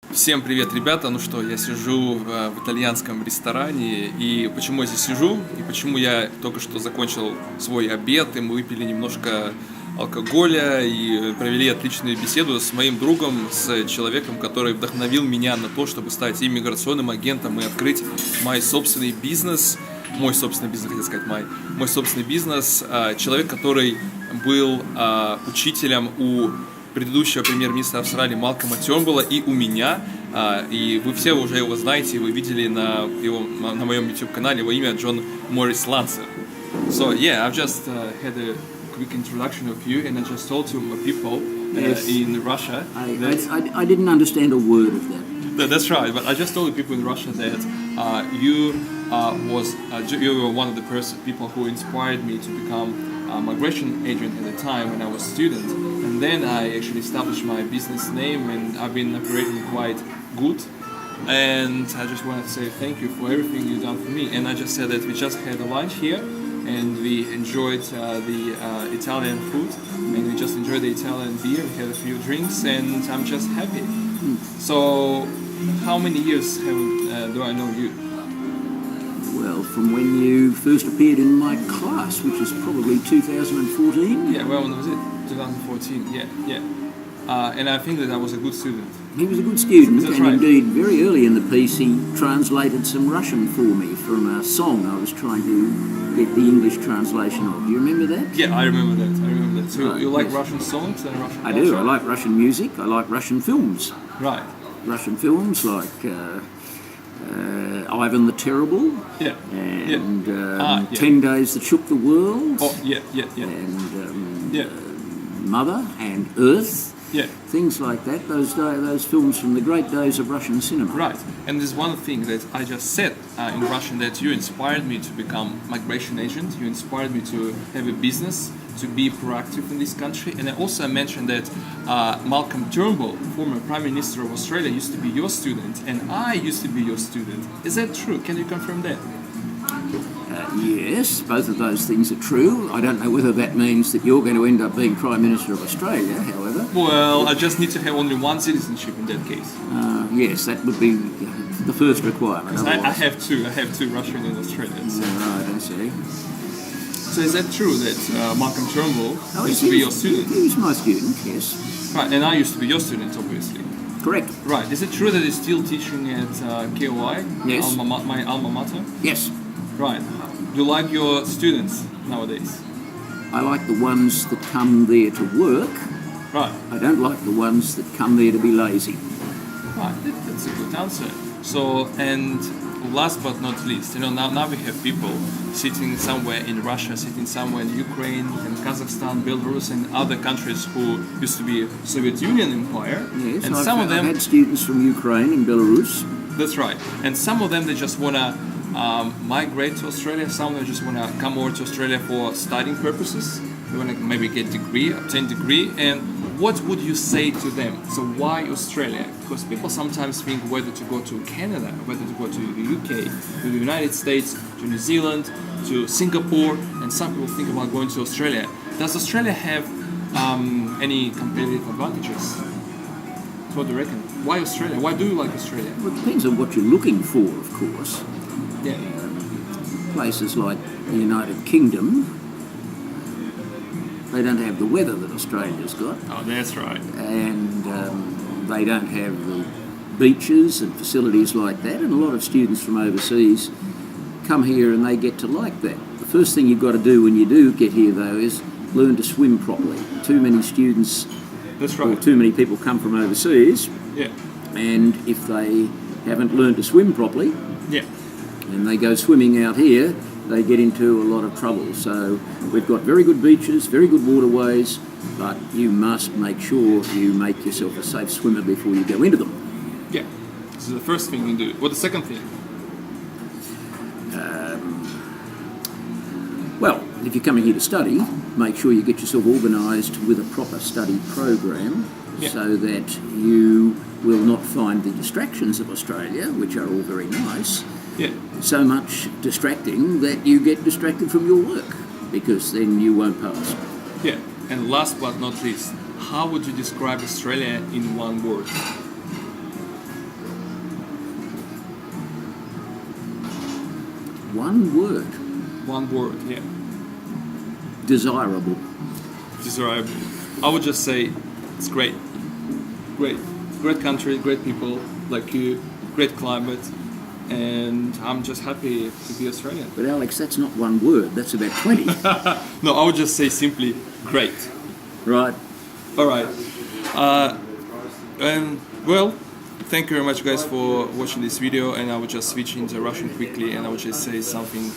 Всем привет, ребята! Ну что, я сижу в итальянском ресторане, и почему я здесь сижу, и почему я только что закончил свой обед, и мы выпили немножко алкоголя и провели отличную беседу с моим другом, с человеком, который вдохновил меня на то, чтобы стать иммиграционным агентом и открыть мой собственный бизнес, хотел сказать, мой собственный бизнес, человек, который был учителем у предыдущего премьер-министра Австралии Малкома Тернбулла и у меня, и вы все уже его знаете, вы видели на моем YouTube-канале его имя Джон Моррис Лансер. So yeah, I've just had a quick introduction of you, and I just told to my people in Russia. I didn't understand a word of that. That's right, but I just told the people in Russia that you were one of the people who inspired me to become a migration agent at the time when I was a student, and then I actually established my business name, and I've been operating quite good. And I just want to say thank you for everything you've done for me. And I just said that we just had a lunch here, and we enjoyed the Italian food, and we just enjoyed the Italian beer. We had a few drinks, and I'm just happy. So, how many years do I know you? Well, from when you first appeared in my class, which is probably 2014. Yeah, well, when was it? 2014, yeah. And I think that I was a good student. He was a good student, That's and right. indeed, very early in the piece, he translated some Russian for me from a song I was trying to get the English translation of. Do you remember that? Yeah, I remember that. So Right, you like yes. Russian songs and Russian I culture? do. I like Russian music. I like Russian films. Right. Russian films like Ivan the Terrible Yeah. and yeah. 10 Days That Shook the World. Oh, yeah. And Yeah. Mother and Earth, Yeah. things like that. Those films from the great days of Russian cinema. Right. And there's one thing that I just said in Russian, that you inspired me to become migration agent. You inspired me to have a business, to be proactive in this country. And I also mentioned that Malcolm Turnbull, former Prime Minister of Australia, used to be your student, and I used to be your student. Is that true? Can you confirm that? Yes, both of those things are true. I don't know whether that means that you're going to end up being Prime Minister of Australia, however. Well, I just need to have only one citizenship in that case. Yes, that would be the first requirement. I have two. I have two Russian and Australian. So. Right, I see. So is that true that Malcolm Turnbull used to he be your was- student? He was my student, yes. Right, and I used to be your student, obviously. Correct. Right, is it true that he's still teaching at KOI? Yes. My alma mater? Yes. Right. Do you like your students nowadays? I like the ones that come there to work. Right, I don't like the ones that come there to be lazy. right, that's a good answer. So, and last but not least, now we have people sitting somewhere in Russia, sitting somewhere in Ukraine, in Kazakhstan, Belarus, and other countries who used to be Soviet Union empire. Yes, And I've, some of them, I've had students from Ukraine and Belarus. that's right. And some of them, they just want to migrate to Australia. Some of them just want to come over to Australia for studying purposes. They want to maybe get obtain degree. And what would you say to them? So why Australia? Because people sometimes think whether to go to Canada, whether to go to the UK, to the United States, to New Zealand, to Singapore, and some people think about going to Australia. Does Australia have any competitive advantages? So what do you reckon? Why Australia? Why do you like Australia? Well, it depends on what you're looking for, of course. Yeah. Places like the United Kingdom, they don't have the weather that Australia's got, Oh, that's right. and they don't have the beaches and facilities like that, and a lot of students from overseas come here and they get to like that. The first thing you've got to do when you do get here, though, is learn to swim properly. Too many students That's or right. too many people come from overseas, Yeah. and if they haven't learned to swim properly, Yeah. and they go swimming out here, they get into a lot of trouble. So we've got very good beaches, very good waterways, but you must make sure you make yourself a safe swimmer before you go into them. Yeah. This is the first thing you do. What the second thing? Well, if you're coming here to study, make sure you get yourself organised with a proper study program Yeah. so that you will not find the distractions of Australia, which are all very nice, Yeah. so much distracting that you get distracted from your work, because then you won't pass. Yeah. And last but not least, how would you describe Australia in one word? one word. One word, yeah. Desirable. Desirable. I would just say it's great. Great. Great country, great people like you, great climate, and I'm just happy to be Australian. But Alex, that's not one word, that's about 20. No, I would just say simply great. Right. Alright. And well, thank you very much guys for watching this video, and I will just switch into Russian quickly and I will just say something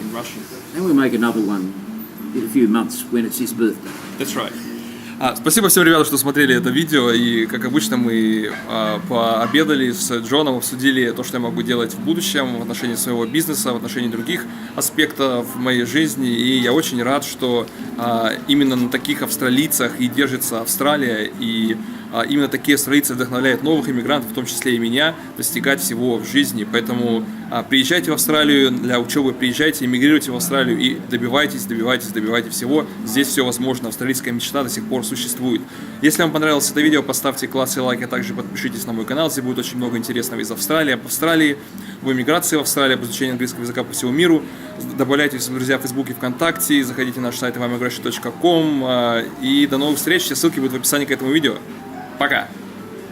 in Russian. And we'll make another one in a few months when it's his birthday. That's right. Спасибо всем, ребята, что смотрели это видео, и, как обычно, мы пообедали с Джоном, обсудили то, что я могу делать в будущем в отношении своего бизнеса, в отношении других аспектов моей жизни, и я очень рад, что именно на таких австралийцах и держится Австралия, и именно такие австралийцы вдохновляют новых иммигрантов, в том числе и меня, достигать всего в жизни. Поэтому приезжайте в Австралию для учебы, приезжайте, эмигрируйте в Австралию и добивайтесь всего. Здесь все возможно, австралийская мечта до сих пор существует. Если вам понравилось это видео, поставьте класс и лайк, а также подпишитесь на мой канал, здесь будет очень много интересного из Австралии, об Австралии, об эмиграции в Австралии, об изучении английского языка по всему миру. Добавляйтесь в друзья в Фейсбуке, ВКонтакте, заходите на наш сайт immigrationный.com, и до новых встреч, все ссылки будут в описании к этому видео. Пока!